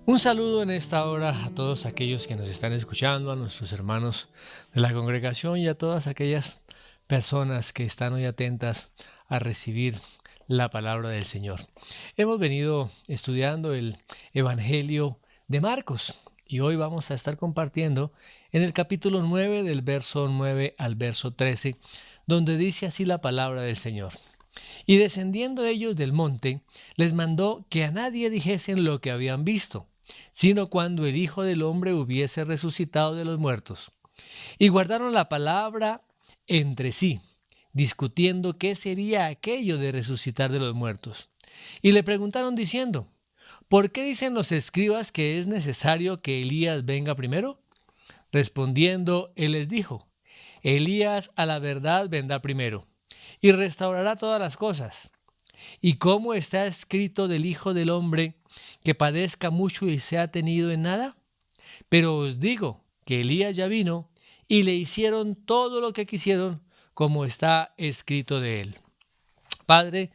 Un saludo en esta hora a todos aquellos que nos están escuchando, a nuestros hermanos de la congregación y a todas aquellas personas que están hoy atentas a recibir la palabra del Señor. Hemos venido estudiando el Evangelio de Marcos y hoy vamos a estar compartiendo en el capítulo 9 del verso 9 al verso 13, donde dice así la palabra del Señor. Y descendiendo ellos del monte, les mandó que a nadie dijesen lo que habían visto, sino cuando el Hijo del Hombre hubiese resucitado de los muertos. Y guardaron la palabra entre sí, discutiendo qué sería aquello de resucitar de los muertos. Y le preguntaron diciendo: ¿por qué dicen los escribas que es necesario que Elías venga primero? Respondiendo, él les dijo: Elías a la verdad vendrá primero, y restaurará todas las cosas. Y cómo está escrito del Hijo del Hombre, que padezca mucho y sea tenido en nada. Pero os digo que Elías ya vino, y le hicieron todo lo que quisieron, como está escrito de él. Padre,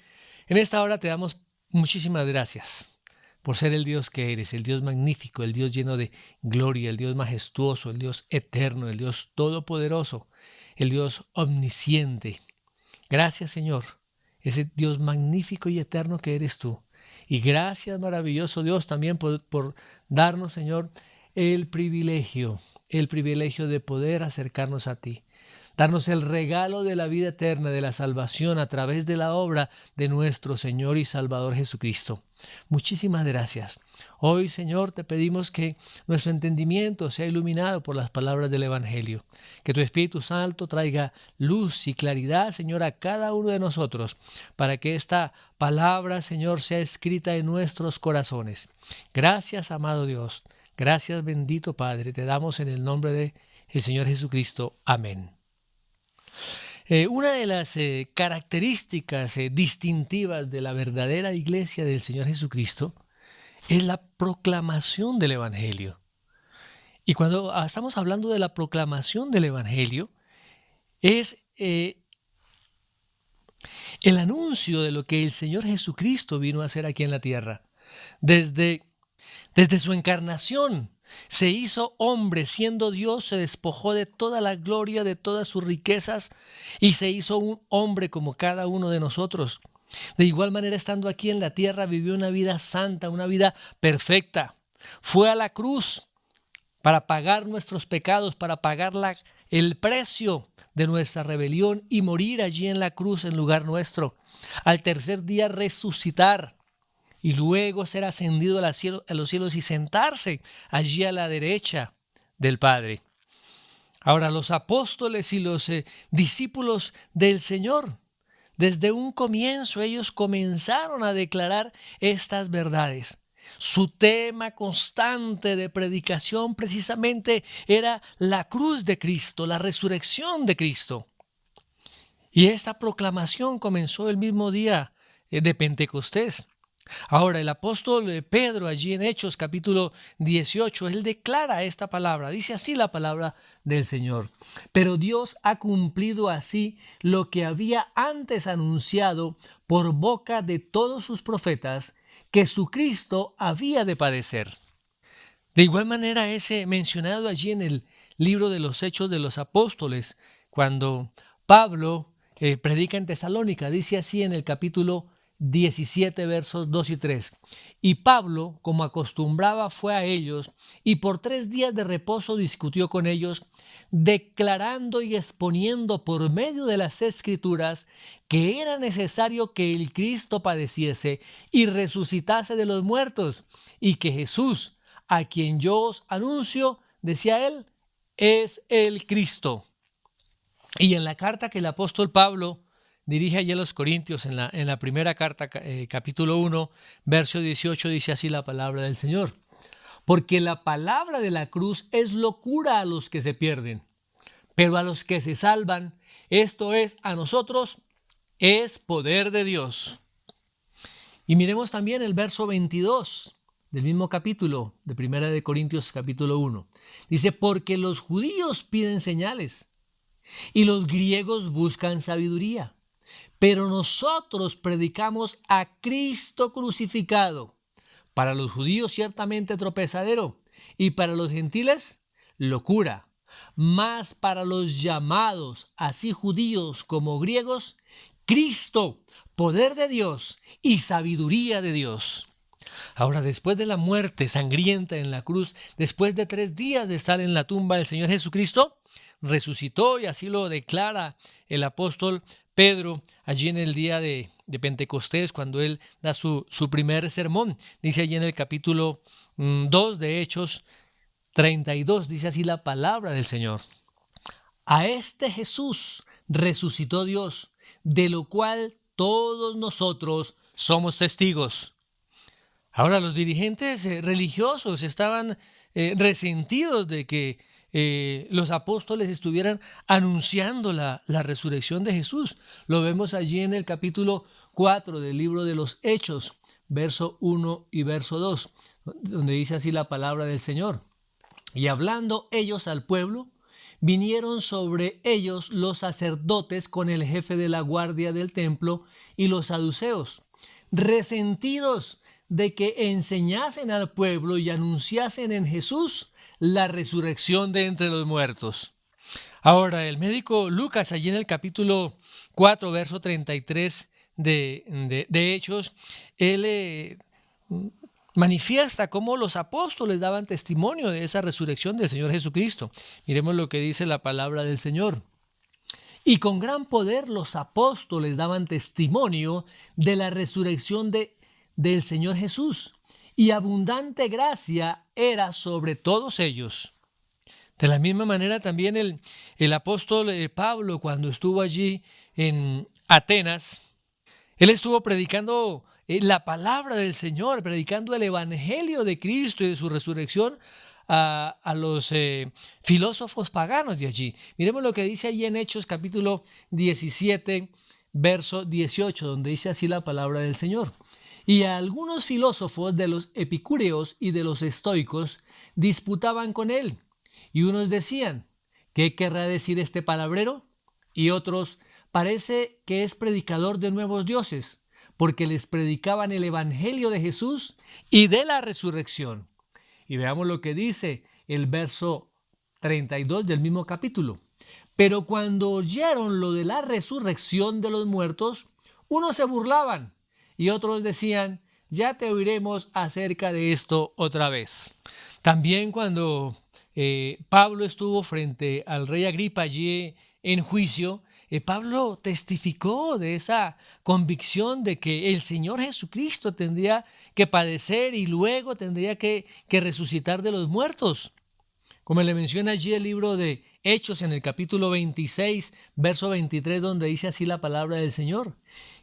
en esta hora te damos muchísimas gracias por ser el Dios que eres, el Dios magnífico, el Dios lleno de gloria, el Dios majestuoso, el Dios eterno, el Dios todopoderoso, el Dios omnisciente. Gracias, Señor, ese Dios magnífico y eterno que eres tú. Y gracias, maravilloso Dios, también por darnos, Señor, el privilegio de poder acercarnos a ti. Darnos el regalo de la vida eterna, de la salvación a través de la obra de nuestro Señor y Salvador Jesucristo. Muchísimas gracias. Hoy, Señor, te pedimos que nuestro entendimiento sea iluminado por las palabras del Evangelio. Que tu Espíritu Santo traiga luz y claridad, Señor, a cada uno de nosotros, para que esta palabra, Señor, sea escrita en nuestros corazones. Gracias, amado Dios. Gracias, bendito Padre. Te damos en el nombre del Señor Jesucristo. Amén. Una de las características distintivas de la verdadera iglesia del Señor Jesucristo es la proclamación del Evangelio. Y cuando estamos hablando de la proclamación del Evangelio, es el anuncio de lo que el Señor Jesucristo vino a hacer aquí en la tierra. Desde su encarnación, se hizo hombre, siendo Dios, se despojó de toda la gloria, de todas sus riquezas, y se hizo un hombre como cada uno de nosotros. De igual manera, estando aquí en la tierra, vivió una vida santa, una vida perfecta. Fue a la cruz para pagar nuestros pecados, para pagar el precio de nuestra rebelión y morir allí en la cruz en lugar nuestro. Al tercer día resucitar y luego ser ascendido a los cielos y sentarse allí a la derecha del Padre. Ahora, los apóstoles y los discípulos del Señor, desde un comienzo ellos comenzaron a declarar estas verdades. Su tema constante de predicación precisamente era la cruz de Cristo, la resurrección de Cristo. Y esta proclamación comenzó el mismo día de Pentecostés. Ahora, el apóstol Pedro, allí en Hechos capítulo 18, él declara esta palabra. Dice así la palabra del Señor: pero Dios ha cumplido así lo que había antes anunciado por boca de todos sus profetas, que su Cristo había de padecer. De igual manera es mencionado allí en el libro de los Hechos de los Apóstoles, cuando Pablo predica en Tesalónica. Dice así en el capítulo 17 versos 2 y 3. Y Pablo, como acostumbraba, fue a ellos y por 3 días de reposo discutió con ellos, declarando y exponiendo por medio de las Escrituras que era necesario que el Cristo padeciese y resucitase de los muertos, y que Jesús, a quien yo os anuncio, decía él, es el Cristo. Y en la carta que el apóstol Pablo dirige allí a los Corintios, en la primera carta, capítulo 1, verso 18, dice así la palabra del Señor: porque la palabra de la cruz es locura a los que se pierden, pero a los que se salvan, esto es, a nosotros, es poder de Dios. Y miremos también el verso 22 del mismo capítulo de Primera de Corintios capítulo 1. Dice, porque los judíos piden señales y los griegos buscan sabiduría, pero nosotros predicamos a Cristo crucificado, para los judíos ciertamente tropezadero y para los gentiles locura, mas para los llamados, así judíos como griegos, Cristo, poder de Dios y sabiduría de Dios. Ahora, después de la muerte sangrienta en la cruz, después de 3 días de estar en la tumba del Señor Jesucristo, resucitó, y así lo declara el apóstol Pedro allí en el día de Pentecostés, cuando él da su primer sermón. Dice allí en el capítulo 2 de Hechos 32, dice así la palabra del Señor. A este Jesús resucitó Dios, de lo cual todos nosotros somos testigos. Ahora, los dirigentes religiosos estaban resentidos de que los apóstoles estuvieran anunciando la resurrección de Jesús. Lo vemos allí en el capítulo 4 del libro de los Hechos, verso 1 y verso 2, donde dice así la palabra del Señor. Y hablando ellos al pueblo, vinieron sobre ellos los sacerdotes con el jefe de la guardia del templo y los saduceos, resentidos de que enseñasen al pueblo y anunciasen en Jesús la resurrección de entre los muertos. Ahora, el médico Lucas, allí en el capítulo 4, verso 33 de Hechos, él manifiesta cómo los apóstoles daban testimonio de esa resurrección del Señor Jesucristo. Miremos lo que dice la palabra del Señor. Y con gran poder los apóstoles daban testimonio de la resurrección del Señor Jesús, y abundante gracia era sobre todos ellos. De la misma manera también el apóstol Pablo, cuando estuvo allí en Atenas, él estuvo predicando la palabra del Señor, predicando el evangelio de Cristo y de su resurrección a los filósofos paganos de allí. Miremos lo que dice allí en Hechos capítulo 17, verso 18, donde dice así la palabra del Señor. Y a algunos filósofos de los epicúreos y de los estoicos disputaban con él, y unos decían, ¿qué querrá decir este palabrero? Y otros, parece que es predicador de nuevos dioses, porque les predicaban el evangelio de Jesús y de la resurrección. Y veamos lo que dice el verso 32 del mismo capítulo. Pero cuando oyeron lo de la resurrección de los muertos, unos se burlaban y otros decían, ya te oiremos acerca de esto otra vez. También cuando Pablo estuvo frente al rey Agripa allí en juicio, Pablo testificó de esa convicción de que el Señor Jesucristo tendría que padecer y luego tendría que resucitar de los muertos. Como le menciona allí el libro de Hechos en el capítulo 26, verso 23, donde dice así la palabra del Señor,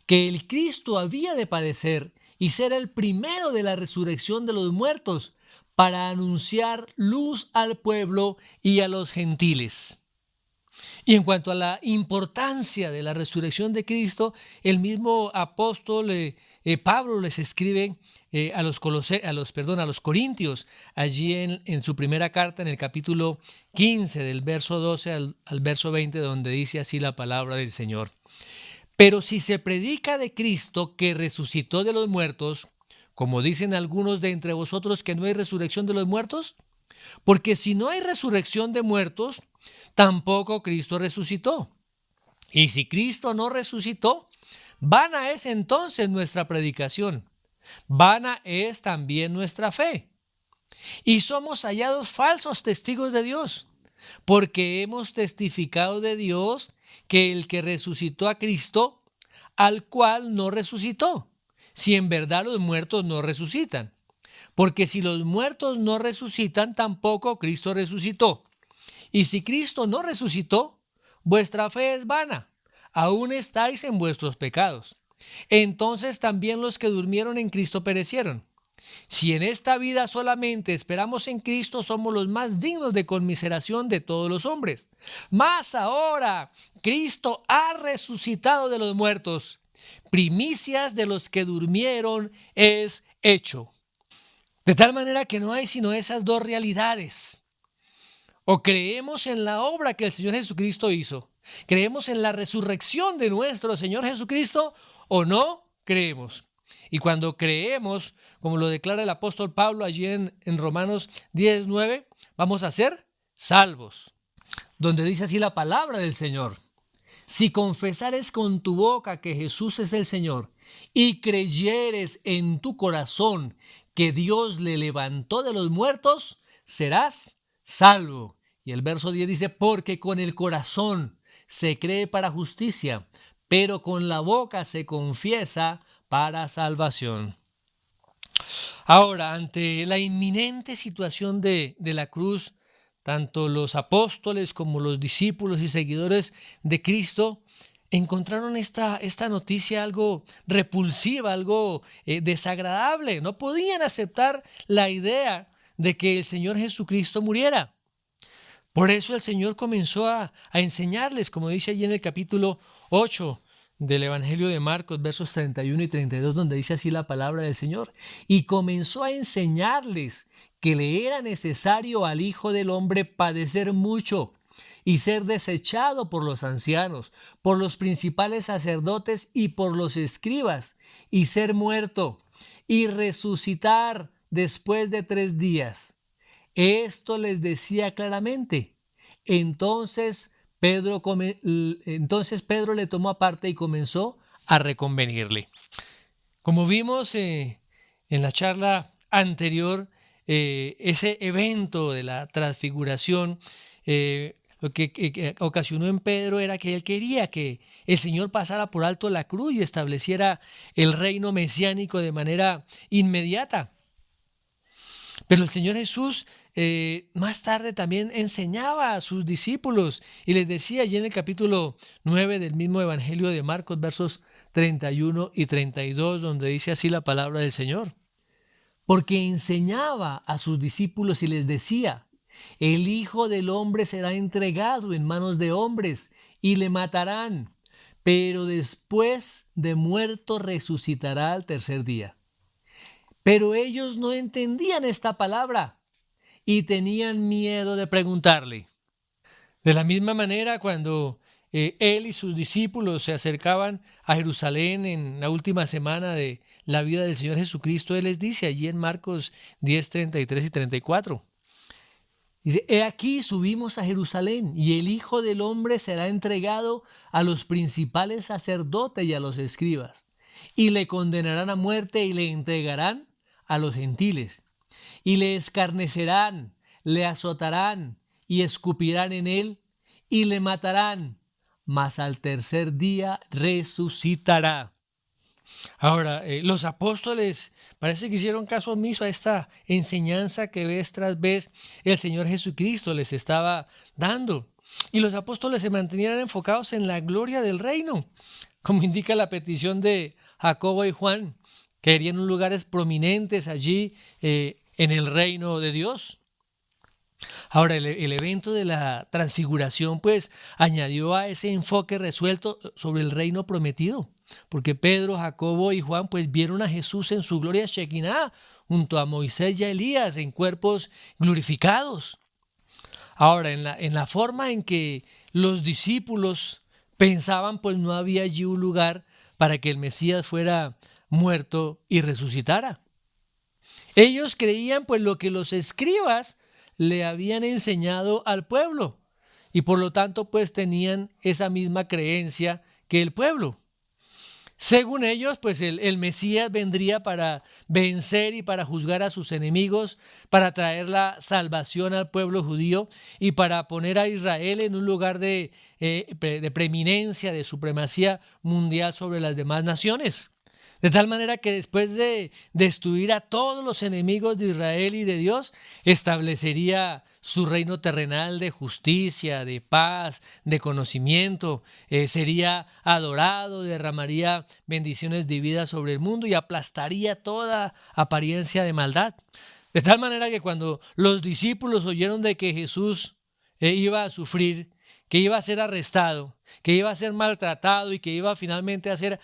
que el Cristo había de padecer y ser el primero de la resurrección de los muertos para anunciar luz al pueblo y a los gentiles. Y en cuanto a la importancia de la resurrección de Cristo, el mismo apóstol Pablo les escribe a los Corintios, allí en su primera carta, en el capítulo 15, del verso 12 al verso 20, donde dice así la palabra del Señor. Pero si se predica de Cristo que resucitó de los muertos, como dicen algunos de entre vosotros que no hay resurrección de los muertos, porque si no hay resurrección de muertos, tampoco Cristo resucitó. Y si Cristo no resucitó, vana es entonces nuestra predicación, vana es también nuestra fe. Y somos hallados falsos testigos de Dios, porque hemos testificado de Dios que el que resucitó a Cristo, al cual no resucitó, si en verdad los muertos no resucitan. Porque si los muertos no resucitan, tampoco Cristo resucitó. Y si Cristo no resucitó, vuestra fe es vana, aún estáis en vuestros pecados. Entonces también los que durmieron en Cristo perecieron. Si en esta vida solamente esperamos en Cristo, somos los más dignos de conmiseración de todos los hombres. Mas ahora Cristo ha resucitado de los muertos primicias de los que durmieron es hecho. De tal manera que no hay sino esas dos realidades. O creemos en la obra que el Señor Jesucristo hizo, creemos en la resurrección de nuestro Señor Jesucristo, o no creemos. Y cuando creemos, como lo declara el apóstol Pablo allí en Romanos 10:9, vamos a ser salvos. Donde dice así la palabra del Señor: si confesares con tu boca que Jesús es el Señor y creyeres en tu corazón que Dios le levantó de los muertos, serás salvo. Y el verso 10 dice: porque con el corazón se cree para justicia, pero con la boca se confiesa para salvación. Ahora, ante la inminente situación de la cruz, tanto los apóstoles como los discípulos y seguidores de Cristo encontraron esta noticia algo repulsiva, algo desagradable. No podían aceptar la idea de que el Señor Jesucristo muriera. Por eso el Señor comenzó a enseñarles, como dice allí en el capítulo 8 del Evangelio de Marcos, versos 31 y 32, donde dice así la palabra del Señor. Y comenzó a enseñarles que le era necesario al Hijo del Hombre padecer mucho y ser desechado por los ancianos, por los principales sacerdotes y por los escribas, y ser muerto y resucitar después de 3 días. Esto les decía claramente. Entonces Pedro le tomó aparte y comenzó a reconvenirle. Como vimos en la charla anterior, ese evento de la transfiguración, lo que ocasionó en Pedro era que él quería que el Señor pasara por alto la cruz y estableciera el reino mesiánico de manera inmediata. Pero el Señor Jesús más tarde también enseñaba a sus discípulos y les decía allí en el capítulo 9 del mismo Evangelio de Marcos, versos 31 y 32, donde dice así la palabra del Señor. Porque enseñaba a sus discípulos y les decía: el Hijo del Hombre será entregado en manos de hombres y le matarán, pero después de muerto resucitará al 3er día. Pero ellos no entendían esta palabra y tenían miedo de preguntarle. De la misma manera, cuando él y sus discípulos se acercaban a Jerusalén en la última semana de la vida del Señor Jesucristo, él les dice allí en Marcos 10, 33 y 34. Dice: he aquí subimos a Jerusalén y el Hijo del Hombre será entregado a los principales sacerdotes y a los escribas, y le condenarán a muerte y le entregarán a los gentiles, y le escarnecerán, le azotarán y escupirán en él y le matarán, mas al 3er día resucitará. Ahora, los apóstoles parece que hicieron caso omiso a esta enseñanza que vez tras vez el Señor Jesucristo les estaba dando. Y los apóstoles se mantenían enfocados en la gloria del reino, como indica la petición de Jacobo y Juan, que querían lugares prominentes allí en el reino de Dios. Ahora, el evento de la transfiguración pues añadió a ese enfoque resuelto sobre el reino prometido, porque Pedro, Jacobo y Juan pues vieron a Jesús en su gloria Shekinah junto a Moisés y a Elías en cuerpos glorificados. Ahora, en la forma en que los discípulos pensaban, pues no había allí un lugar para que el Mesías fuera muerto y resucitara. Ellos creían pues lo que los escribas le habían enseñado al pueblo y por lo tanto pues tenían esa misma creencia que el pueblo. Según ellos, pues el Mesías vendría para vencer y para juzgar a sus enemigos, para traer la salvación al pueblo judío y para poner a Israel en un lugar de preeminencia, de supremacía mundial sobre las demás naciones. De tal manera que después de destruir a todos los enemigos de Israel y de Dios, establecería su reino terrenal de justicia, de paz, de conocimiento. Sería adorado, derramaría bendiciones de vida sobre el mundo y aplastaría toda apariencia de maldad. De tal manera que cuando los discípulos oyeron de que Jesús iba a sufrir, que iba a ser arrestado, que iba a ser maltratado y que iba finalmente a ser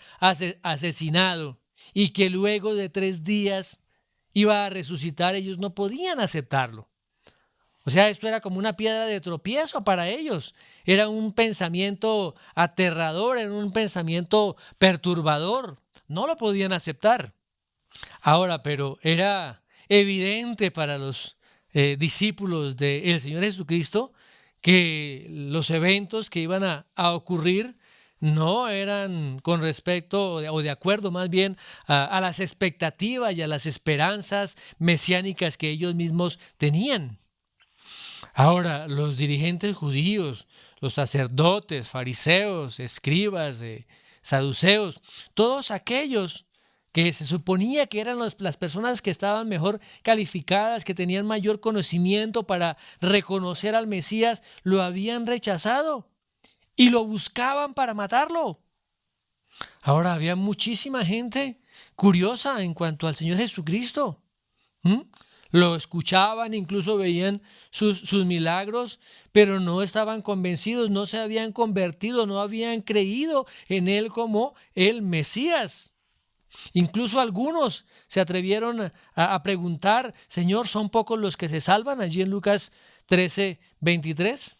asesinado y que luego de 3 días iba a resucitar, ellos no podían aceptarlo. O sea, esto era como una piedra de tropiezo para ellos. Era un pensamiento aterrador, era un pensamiento perturbador. No lo podían aceptar. Ahora, pero era evidente para los discípulos del Señor Jesucristo que los eventos que iban a ocurrir no eran con respecto o de acuerdo más bien a las expectativas y a las esperanzas mesiánicas que ellos mismos tenían. Ahora, los dirigentes judíos, los sacerdotes, fariseos, escribas, saduceos, todos aquellos que se suponía que eran las personas que estaban mejor calificadas, que tenían mayor conocimiento para reconocer al Mesías, lo habían rechazado y lo buscaban para matarlo. Ahora, había muchísima gente curiosa en cuanto al Señor Jesucristo. ¿Mm? Lo escuchaban, incluso veían sus milagros, pero no estaban convencidos, no se habían convertido, no habían creído en Él como el Mesías. Incluso algunos se atrevieron a preguntar: Señor, ¿son pocos los que se salvan? Allí en Lucas 13:23.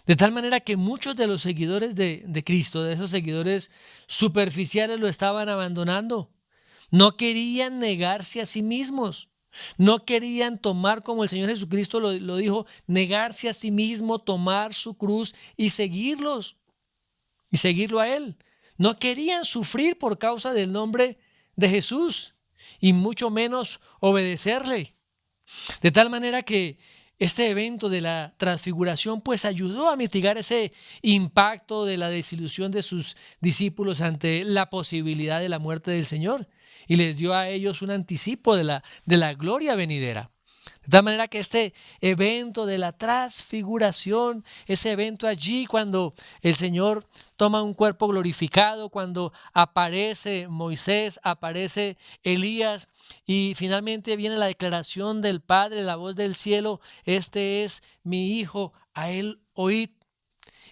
De tal manera que muchos de los seguidores de Cristo, de esos seguidores superficiales, lo estaban abandonando. No querían negarse a sí mismos. No querían tomar, como el Señor Jesucristo lo dijo, negarse a sí mismo, tomar su cruz y seguirlo a Él. No querían sufrir por causa del nombre de Jesús y mucho menos obedecerle. De tal manera que este evento de la transfiguración pues ayudó a mitigar ese impacto de la desilusión de sus discípulos ante la posibilidad de la muerte del Señor, y les dio a ellos un anticipo de la gloria venidera. De tal manera que este evento de la transfiguración, ese evento allí cuando el Señor toma un cuerpo glorificado, cuando aparece Moisés, aparece Elías y finalmente viene la declaración del Padre, la voz del cielo: este es mi Hijo, a Él oíd.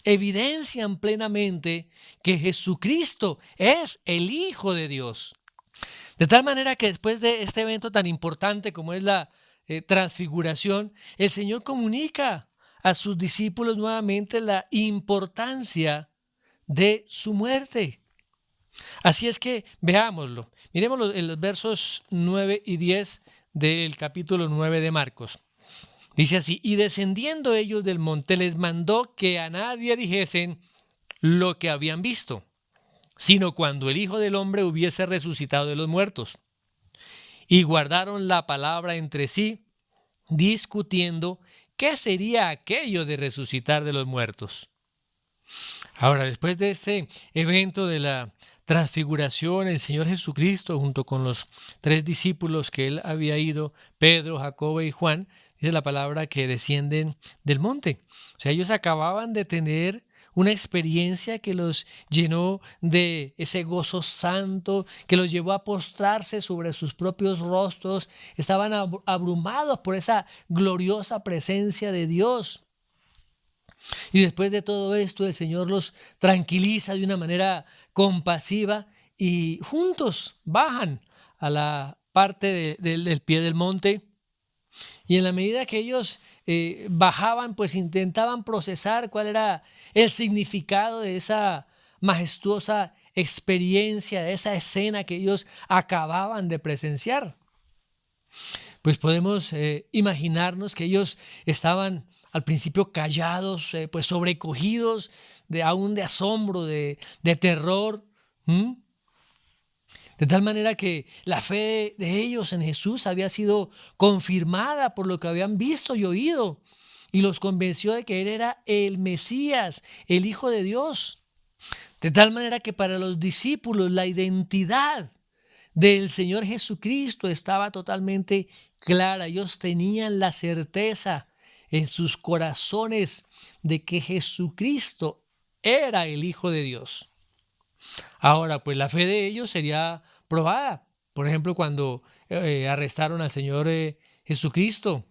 Evidencian plenamente que Jesucristo es el Hijo de Dios. De tal manera que después de este evento tan importante como es la transfiguración, el Señor comunica a sus discípulos nuevamente la importancia de su muerte. Así es que veámoslo. Miremos en los versos 9 y 10 del capítulo 9 de Marcos. Dice así: y descendiendo ellos del monte les mandó que a nadie dijesen lo que habían visto, sino cuando el Hijo del Hombre hubiese resucitado de los muertos. Y guardaron la palabra entre sí, discutiendo qué sería aquello de resucitar de los muertos. Ahora, después de este evento de la transfiguración, el Señor Jesucristo, junto con los 3 discípulos que él había ido, Pedro, Jacobo y Juan, dice la palabra que descienden del monte. O sea, ellos acababan de tener una experiencia que los llenó de ese gozo santo, que los llevó a postrarse sobre sus propios rostros. Estaban abrumados por esa gloriosa presencia de Dios. Y después de todo esto, el Señor los tranquiliza de una manera compasiva y juntos bajan a la parte del pie del monte. Y en la medida que ellos bajaban, pues intentaban procesar cuál era el significado de esa majestuosa experiencia, de esa escena que ellos acababan de presenciar. Pues podemos imaginarnos que ellos estaban al principio callados, pues sobrecogidos aún de asombro, de terror. De tal manera que la fe de ellos en Jesús había sido confirmada por lo que habían visto y oído, y los convenció de que Él era el Mesías, el Hijo de Dios. De tal manera que para los discípulos la identidad del Señor Jesucristo estaba totalmente clara. Ellos tenían la certeza en sus corazones de que Jesucristo era el Hijo de Dios. Ahora, pues la fe de ellos sería probada. Por ejemplo, cuando arrestaron al Señor Jesucristo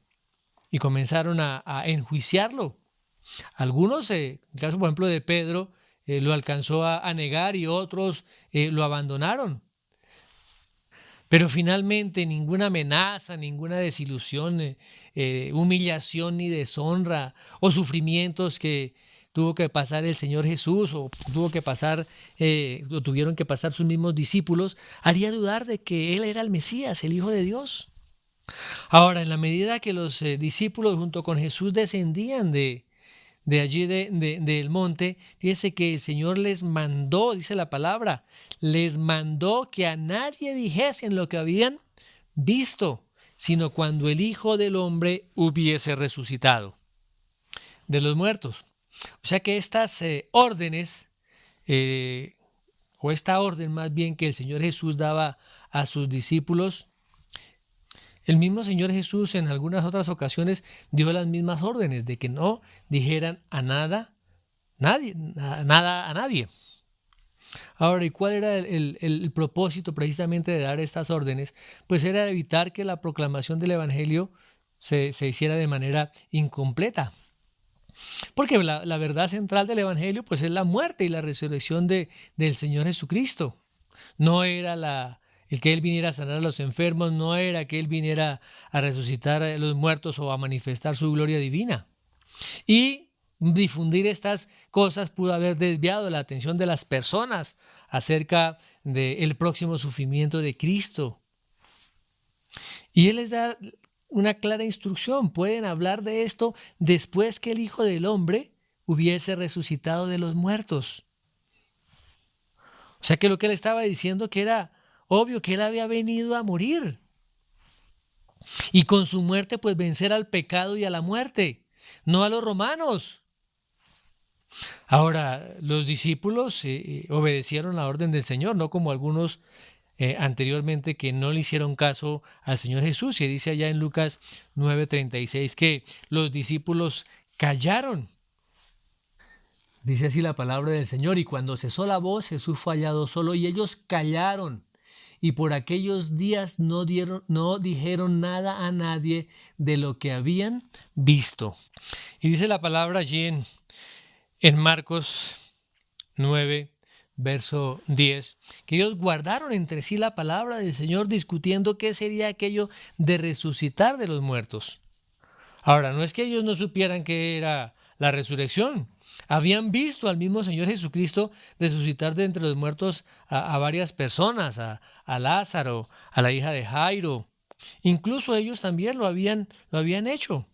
y comenzaron a enjuiciarlo. Algunos, en el caso por ejemplo de Pedro, lo alcanzó a negar y otros lo abandonaron. Pero finalmente ninguna amenaza, ninguna desilusión, humillación ni deshonra o sufrimientos que tuvo que pasar el Señor Jesús o tuvo que pasar o tuvieron que pasar sus mismos discípulos, haría dudar de que Él era el Mesías, el Hijo de Dios. Ahora, en la medida que los discípulos junto con Jesús descendían de allí del monte, fíjese que el Señor les mandó, dice la palabra, les mandó que a nadie dijesen lo que habían visto, sino cuando el Hijo del Hombre hubiese resucitado de los muertos. O sea que estas órdenes, o esta orden más bien que el Señor Jesús daba a sus discípulos, el mismo Señor Jesús en algunas otras ocasiones dio las mismas órdenes de que no dijeran a nada a nadie. Ahora, ¿y cuál era el propósito precisamente de dar estas órdenes? Pues era evitar que la proclamación del Evangelio se hiciera de manera incompleta. Porque la verdad central del Evangelio pues es la muerte y la resurrección del Señor Jesucristo. No era el que Él viniera a sanar a los enfermos, no era que Él viniera a resucitar a los muertos o a manifestar su gloria divina. Y difundir estas cosas pudo haber desviado la atención de las personas acerca del próximo sufrimiento de Cristo. Y Él les da una clara instrucción: pueden hablar de esto después que el Hijo del Hombre hubiese resucitado de los muertos. O sea que lo que Él estaba diciendo que era obvio que Él había venido a morir. Y con su muerte pues vencer al pecado y a la muerte, no a los romanos. Ahora, los discípulos obedecieron la orden del Señor, no como algunos anteriormente que no le hicieron caso al Señor Jesús. Y dice allá en Lucas 9:36 que los discípulos callaron. Dice así la palabra del Señor: y cuando cesó la voz, Jesús fue hallado solo y ellos callaron. Y por aquellos días no dijeron nada a nadie de lo que habían visto. Y dice la palabra allí en Marcos 9, verso 10, que ellos guardaron entre sí la palabra del Señor, discutiendo qué sería aquello de resucitar de los muertos. Ahora, no es que ellos no supieran qué era la resurrección. Habían visto al mismo Señor Jesucristo resucitar de entre los muertos a varias personas, a Lázaro, a la hija de Jairo. Incluso ellos también lo habían hecho.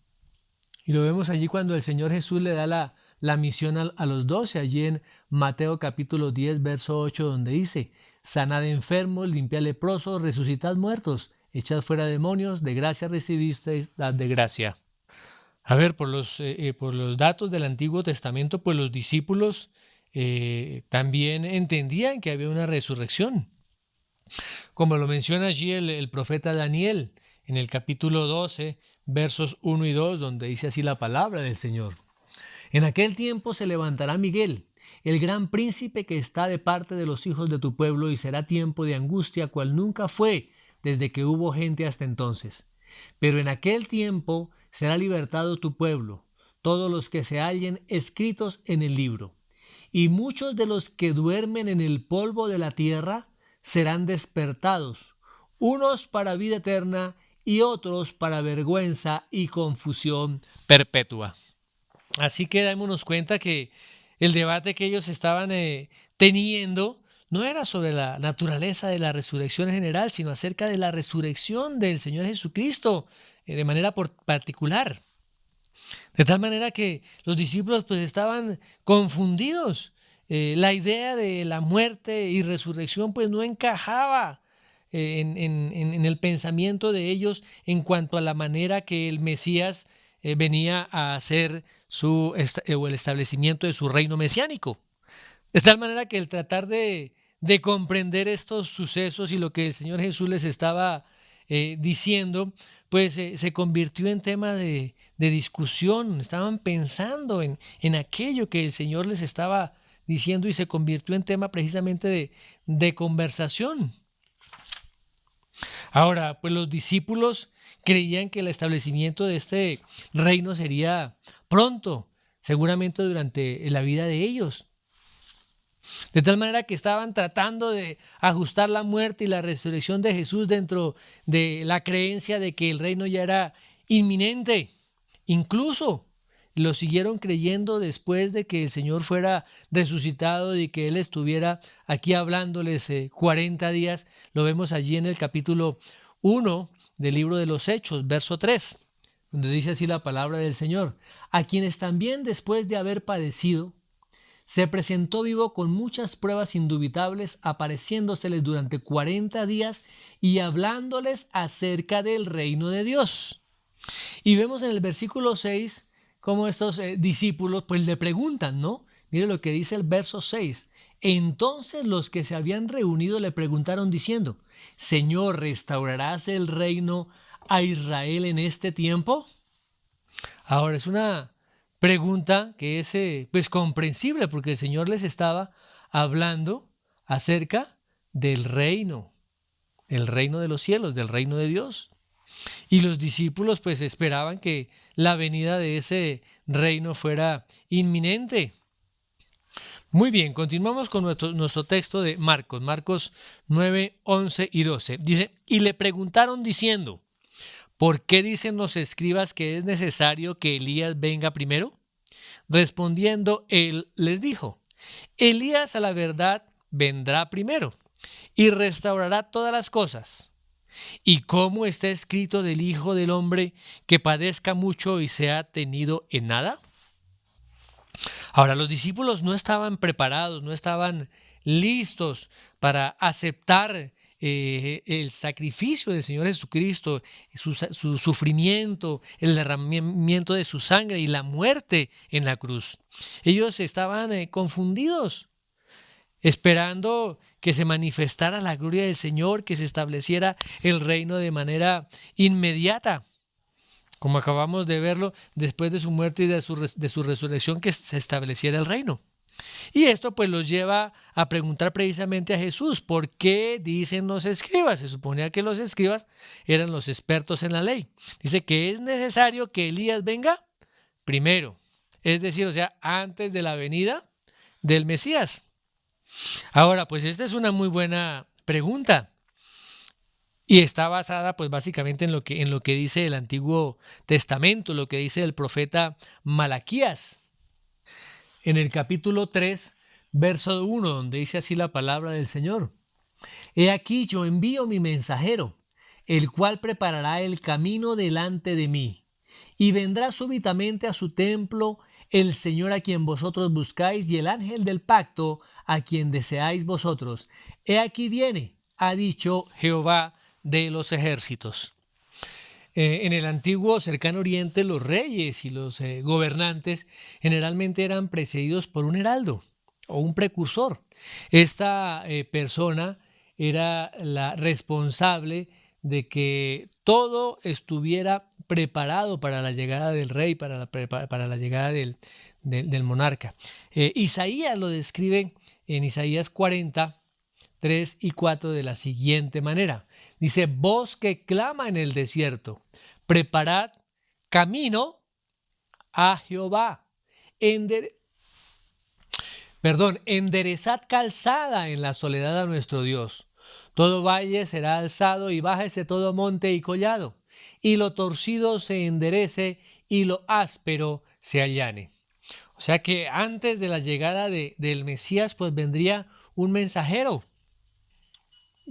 Y lo vemos allí cuando el Señor Jesús le da la misión a los 12, allí en Mateo capítulo 10, verso 8, donde dice: sanad enfermos, limpiad leprosos, resucitad muertos, echad fuera demonios, de gracia recibisteis, dad de gracia. A ver, por los datos del Antiguo Testamento, pues los discípulos también entendían que había una resurrección. Como lo menciona allí el profeta Daniel en el capítulo 12, versos 1 y 2, donde dice así la palabra del Señor: en aquel tiempo se levantará Miguel, el gran príncipe que está de parte de los hijos de tu pueblo, y será tiempo de angustia cual nunca fue desde que hubo gente hasta entonces. Pero en aquel tiempo será libertado tu pueblo, todos los que se hallen escritos en el libro. Y muchos de los que duermen en el polvo de la tierra serán despertados, unos para vida eterna y otros para vergüenza y confusión perpetua. Así que démonos cuenta que el debate que ellos estaban teniendo no era sobre la naturaleza de la resurrección en general, sino acerca de la resurrección del Señor Jesucristo de manera particular. De tal manera que los discípulos pues estaban confundidos. La idea de la muerte y resurrección pues no encajaba en el pensamiento de ellos en cuanto a la manera que el Mesías venía a hacer el establecimiento de su reino mesiánico. De tal manera que el tratar de comprender estos sucesos y lo que el Señor Jesús les estaba diciendo, pues se convirtió en tema de discusión. Estaban pensando en aquello que el Señor les estaba diciendo y se convirtió en tema precisamente de conversación. Ahora, pues los discípulos creían que el establecimiento de este reino sería pronto, seguramente durante la vida de ellos. De tal manera que estaban tratando de ajustar la muerte y la resurrección de Jesús dentro de la creencia de que el reino ya era inminente. Incluso lo siguieron creyendo después de que el Señor fuera resucitado y que Él estuviera aquí hablándoles 40 días. Lo vemos allí en el capítulo 1 del libro de los Hechos, verso 3, donde dice así la palabra del Señor: a quienes también después de haber padecido, se presentó vivo con muchas pruebas indubitables, apareciéndoseles durante 40 días y hablándoles acerca del reino de Dios. Y vemos en el versículo 6 cómo estos discípulos pues le preguntan, ¿no? Mire lo que dice el verso 6. Entonces los que se habían reunido le preguntaron diciendo: Señor, ¿restaurarás el reino a Israel en este tiempo? Ahora es una pregunta que es pues comprensible, porque el Señor les estaba hablando acerca del reino, el reino de los cielos, del reino de Dios. Y los discípulos pues esperaban que la venida de ese reino fuera inminente. Muy bien, continuamos con nuestro texto de Marcos 9, 11 y 12. Dice: y le preguntaron diciendo: ¿por qué dicen los escribas que es necesario que Elías venga primero? Respondiendo, él les dijo: Elías a la verdad vendrá primero y restaurará todas las cosas. ¿Y cómo está escrito del Hijo del Hombre que padezca mucho y sea tenido en nada? Ahora, los discípulos no estaban preparados, no estaban listos para aceptar el sacrificio del Señor Jesucristo, su sufrimiento, el derramamiento de su sangre y la muerte en la cruz. Ellos estaban confundidos, esperando que se manifestara la gloria del Señor, que se estableciera el reino de manera inmediata, como acabamos de verlo, después de su muerte y de su resurrección, que se estableciera el reino. Y esto pues los lleva a preguntar precisamente a Jesús: ¿por qué dicen los escribas? Se suponía que los escribas eran los expertos en la ley. Dice que es necesario que Elías venga primero, es decir, o sea, antes de la venida del Mesías. Ahora, pues esta es una muy buena pregunta y está basada pues básicamente en lo que dice el Antiguo Testamento, lo que dice el profeta Malaquías. En el capítulo 3, verso 1, donde dice así la palabra del Señor: He aquí yo envío mi mensajero, el cual preparará el camino delante de mí, y vendrá súbitamente a su templo el Señor a quien vosotros buscáis, y el ángel del pacto a quien deseáis vosotros. He aquí viene, ha dicho Jehová de los ejércitos. En el antiguo cercano oriente, los reyes y los gobernantes generalmente eran precedidos por un heraldo o un precursor. Esta persona era la responsable de que todo estuviera preparado para la llegada del rey, para la llegada del monarca. Isaías lo describe en Isaías 40, 3 y 4 de la siguiente manera. Dice: voz que clama en el desierto, preparad camino a Jehová, enderezad calzada en la soledad a nuestro Dios. Todo valle será alzado y bájese todo monte y collado, y lo torcido se enderece y lo áspero se allane. O sea que antes de la llegada del Mesías pues vendría un mensajero,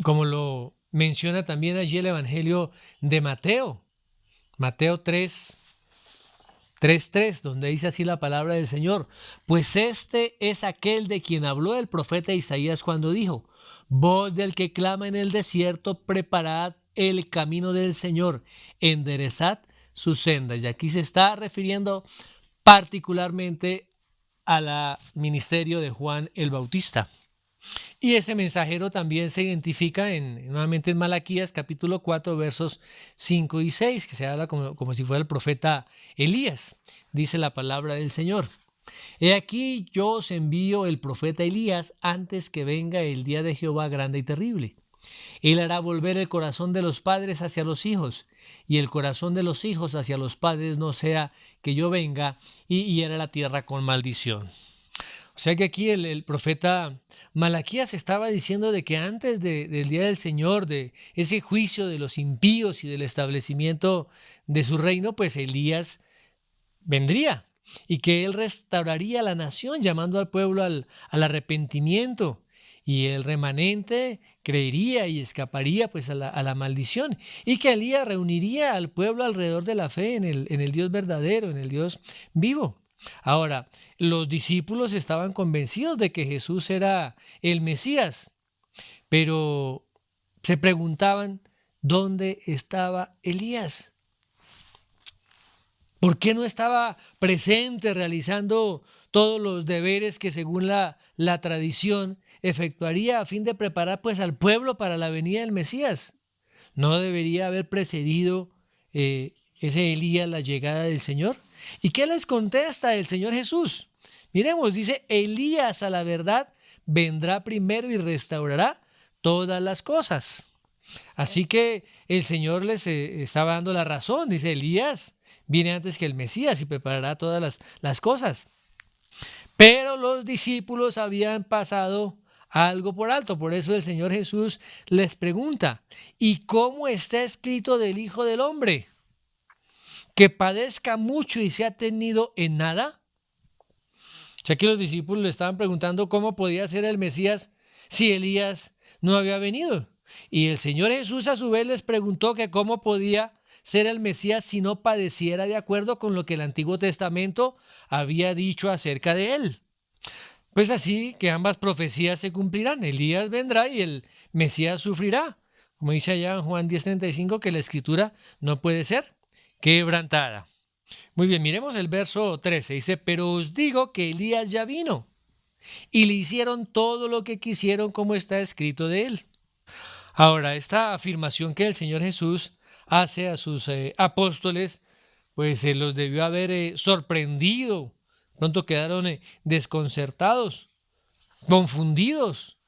como lo menciona también allí el Evangelio de Mateo 3:3, donde dice así la palabra del Señor: pues este es aquel de quien habló el profeta Isaías cuando dijo: voz del que clama en el desierto, preparad el camino del Señor, enderezad sus sendas. Y aquí se está refiriendo particularmente al ministerio de Juan el Bautista. Y ese mensajero también se identifica nuevamente en Malaquías capítulo 4 versos 5 y 6, que se habla como si fuera el profeta Elías. Dice la palabra del Señor: He aquí yo os envío el profeta Elías antes que venga el día de Jehová grande y terrible. Él hará volver el corazón de los padres hacia los hijos, y el corazón de los hijos hacia los padres, no sea que yo venga y hiera la tierra con maldición. O sea que aquí el profeta Malaquías estaba diciendo de que antes del día del Señor, de ese juicio de los impíos y del establecimiento de su reino, pues Elías vendría y que él restauraría la nación, llamando al pueblo al arrepentimiento, y el remanente creería y escaparía pues a la maldición, y que Elías reuniría al pueblo alrededor de la fe en el Dios verdadero, en el Dios vivo. Ahora, los discípulos estaban convencidos de que Jesús era el Mesías, pero se preguntaban dónde estaba Elías. ¿Por qué no estaba presente realizando todos los deberes que según la tradición efectuaría a fin de preparar pues al pueblo para la venida del Mesías? ¿No debería haber precedido ese Elías la llegada del Señor? ¿Y qué les contesta el Señor Jesús? Miremos, dice, Elías a la verdad vendrá primero y restaurará todas las cosas. Así que el Señor les estaba dando la razón. Dice, Elías viene antes que el Mesías y preparará todas las cosas. Pero los discípulos habían pasado algo por alto. Por eso el Señor Jesús les pregunta, ¿y cómo está escrito del Hijo del Hombre? ¿Que padezca mucho y sea tenido en nada? O sea que los discípulos le estaban preguntando cómo podía ser el Mesías si Elías no había venido. Y el Señor Jesús a su vez les preguntó que cómo podía ser el Mesías si no padeciera de acuerdo con lo que el Antiguo Testamento había dicho acerca de él. Pues así que ambas profecías se cumplirán. Elías vendrá y el Mesías sufrirá. Como dice allá en Juan 10:35, que la escritura no puede ser quebrantada. Muy bien, miremos el verso 13. Dice, pero os digo que Elías ya vino y le hicieron todo lo que quisieron como está escrito de él. Ahora, esta afirmación que el Señor Jesús hace a sus apóstoles, pues se los debió haber sorprendido. Pronto quedaron desconcertados, confundidos.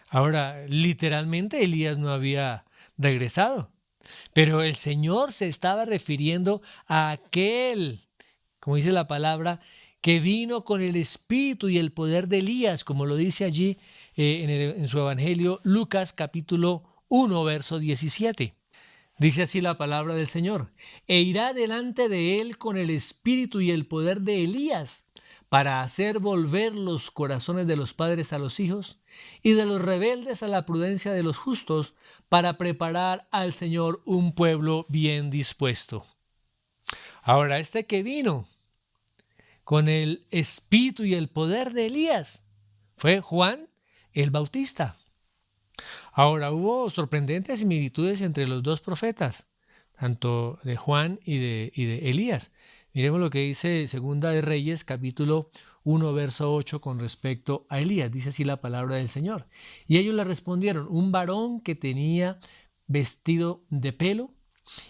Ahora, literalmente Elías no había regresado, pero el Señor se estaba refiriendo a aquel, como dice la palabra, que vino con el espíritu y el poder de Elías, como lo dice allí en su evangelio Lucas capítulo 1, verso 17. Dice así la palabra del Señor, e irá delante de él con el espíritu y el poder de Elías, para hacer volver los corazones de los padres a los hijos y de los rebeldes a la prudencia de los justos, para preparar al Señor un pueblo bien dispuesto. Ahora, este que vino con el espíritu y el poder de Elías fue Juan el Bautista. Ahora, hubo sorprendentes similitudes entre los dos profetas, tanto de Juan y de Elías. Miremos lo que dice Segunda de Reyes, capítulo 1, verso 8, con respecto a Elías. Dice así la palabra del Señor. Y ellos le respondieron, un varón que tenía vestido de pelo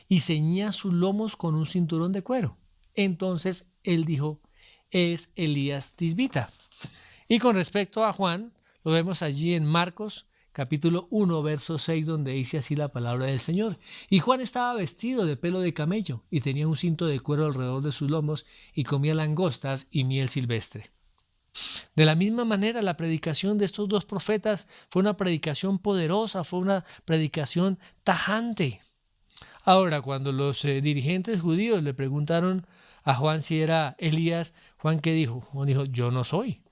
y ceñía sus lomos con un cinturón de cuero. Entonces él dijo, es Elías Tisbita. Y con respecto a Juan, lo vemos allí en Marcos, capítulo 1, verso 6, donde dice así la palabra del Señor. Y Juan estaba vestido de pelo de camello y tenía un cinto de cuero alrededor de sus lomos y comía langostas y miel silvestre. De la misma manera, la predicación de estos dos profetas fue una predicación poderosa, fue una predicación tajante. Ahora, cuando los dirigentes judíos le preguntaron a Juan si era Elías, ¿Juan qué dijo? Juan dijo, yo no soy.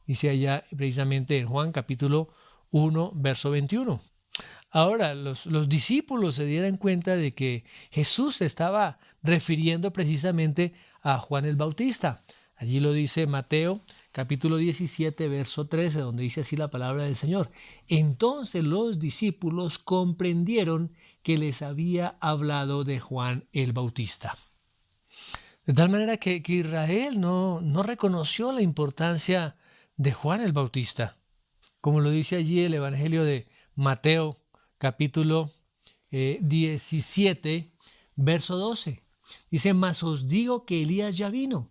Dice allá precisamente en Juan capítulo 1, verso 21. Ahora, los discípulos se dieron cuenta de que Jesús se estaba refiriendo precisamente a Juan el Bautista. Allí lo dice Mateo, capítulo 17, verso 13, donde dice así la palabra del Señor. Entonces los discípulos comprendieron que les había hablado de Juan el Bautista. De tal manera que Israel no reconoció la importancia de Juan el Bautista. Como lo dice allí el Evangelio de Mateo, capítulo 17, verso 12. Dice, mas os digo que Elías ya vino,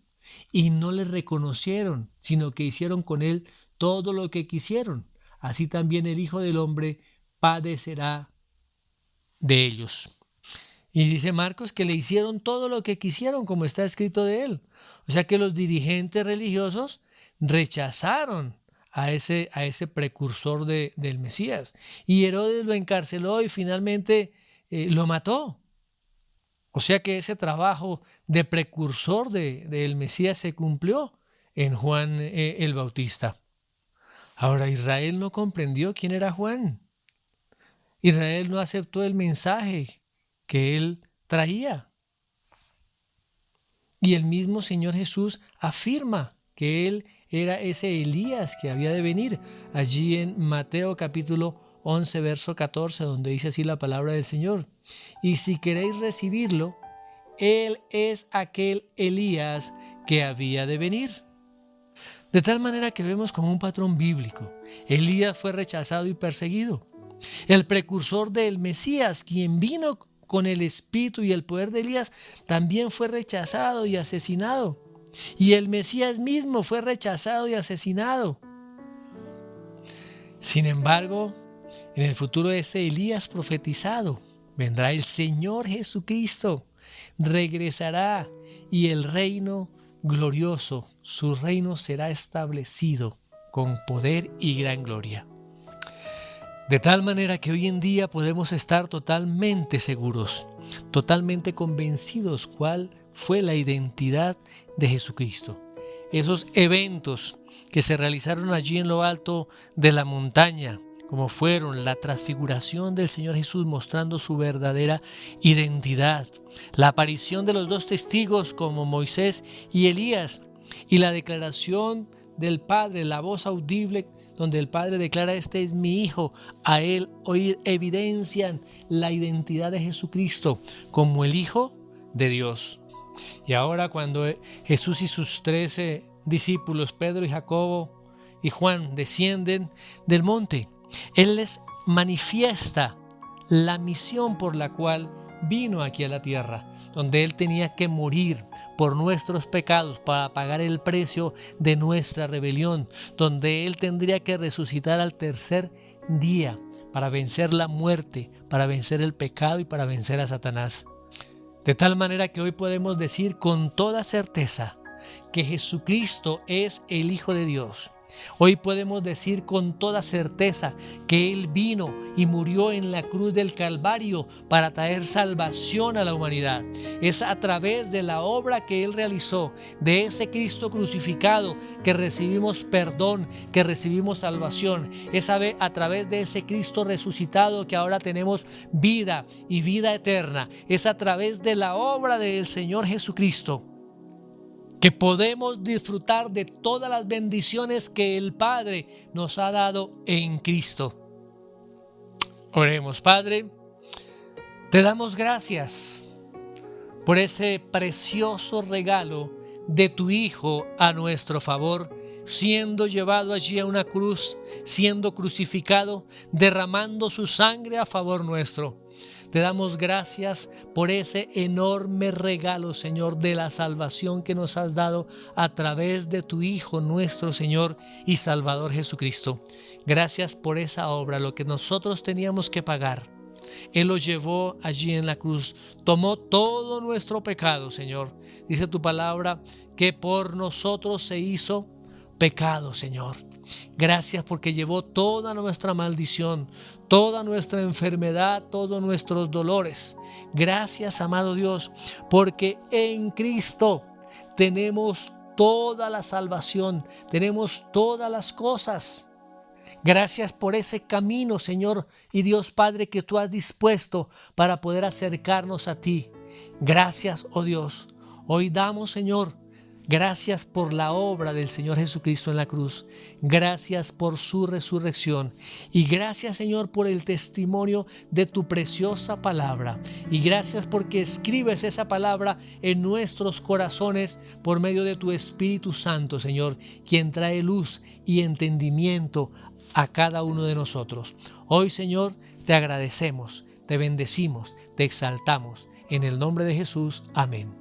y no le reconocieron, sino que hicieron con él todo lo que quisieron. Así también el Hijo del Hombre padecerá de ellos. Y dice Marcos que le hicieron todo lo que quisieron, como está escrito de él. O sea que los dirigentes religiosos rechazaron a ese precursor del Mesías. Y Herodes lo encarceló y finalmente lo mató. O sea que ese trabajo de precursor del Mesías se cumplió en Juan el Bautista. Ahora, Israel no comprendió quién era Juan. Israel no aceptó el mensaje que él traía. Y el mismo Señor Jesús afirma que él era ese Elías que había de venir. Allí en Mateo capítulo 11, verso 14, donde dice así la palabra del Señor. Y si queréis recibirlo, él es aquel Elías que había de venir. De tal manera que vemos como un patrón bíblico. Elías fue rechazado y perseguido. El precursor del Mesías, quien vino con el espíritu y el poder de Elías, también fue rechazado y asesinado. Y el Mesías mismo fue rechazado y asesinado. Sin embargo, en el futuro de ese Elías profetizado, vendrá el Señor Jesucristo, regresará y el reino glorioso, su reino será establecido con poder y gran gloria. De tal manera que hoy en día podemos estar totalmente seguros, totalmente convencidos cuál fue la identidad de Jesucristo. Esos eventos que se realizaron allí en lo alto de la montaña, como fueron la transfiguración del Señor Jesús mostrando su verdadera identidad, la aparición de los dos testigos como Moisés y Elías, y la declaración del Padre, la voz audible donde el Padre declara: este es mi Hijo. A él hoy evidencian la identidad de Jesucristo como el Hijo de Dios. Y ahora cuando Jesús y sus 13 discípulos, Pedro y Jacobo y Juan, descienden del monte, Él les manifiesta la misión por la cual vino aquí a la tierra, donde Él tenía que morir por nuestros pecados para pagar el precio de nuestra rebelión, donde Él tendría que resucitar al tercer día para vencer la muerte, para vencer el pecado y para vencer a Satanás. De tal manera que hoy podemos decir con toda certeza que Jesucristo es el Hijo de Dios. Hoy podemos decir con toda certeza que Él vino y murió en la cruz del Calvario para traer salvación a la humanidad. Es a través de la obra que Él realizó, de ese Cristo crucificado, que recibimos perdón, que recibimos salvación. Es a través de ese Cristo resucitado que ahora tenemos vida y vida eterna. Es a través de la obra del Señor Jesucristo que podemos disfrutar de todas las bendiciones que el Padre nos ha dado en Cristo. Oremos. Padre, te damos gracias por ese precioso regalo de tu Hijo a nuestro favor, siendo llevado allí a una cruz, siendo crucificado, derramando su sangre a favor nuestro. Te damos gracias por ese enorme regalo, Señor, de la salvación que nos has dado a través de tu Hijo, nuestro Señor y Salvador Jesucristo. Gracias por esa obra, lo que nosotros teníamos que pagar. Él lo llevó allí en la cruz, tomó todo nuestro pecado, Señor. Dice tu palabra que por nosotros se hizo pecado, Señor. Gracias porque llevó toda nuestra maldición, toda nuestra enfermedad, todos nuestros dolores. Gracias, amado Dios, porque en Cristo tenemos toda la salvación, tenemos todas las cosas. Gracias por ese camino, Señor y Dios Padre, que tú has dispuesto para poder acercarnos a ti. Gracias, oh Dios. Hoy damos, Señor, gracias por la obra del Señor Jesucristo en la cruz. Gracias por su resurrección. Y gracias, Señor, por el testimonio de tu preciosa palabra. Y gracias porque escribes esa palabra en nuestros corazones por medio de tu Espíritu Santo, Señor, quien trae luz y entendimiento a cada uno de nosotros. Hoy, Señor, te agradecemos, te bendecimos, te exaltamos. En el nombre de Jesús. Amén.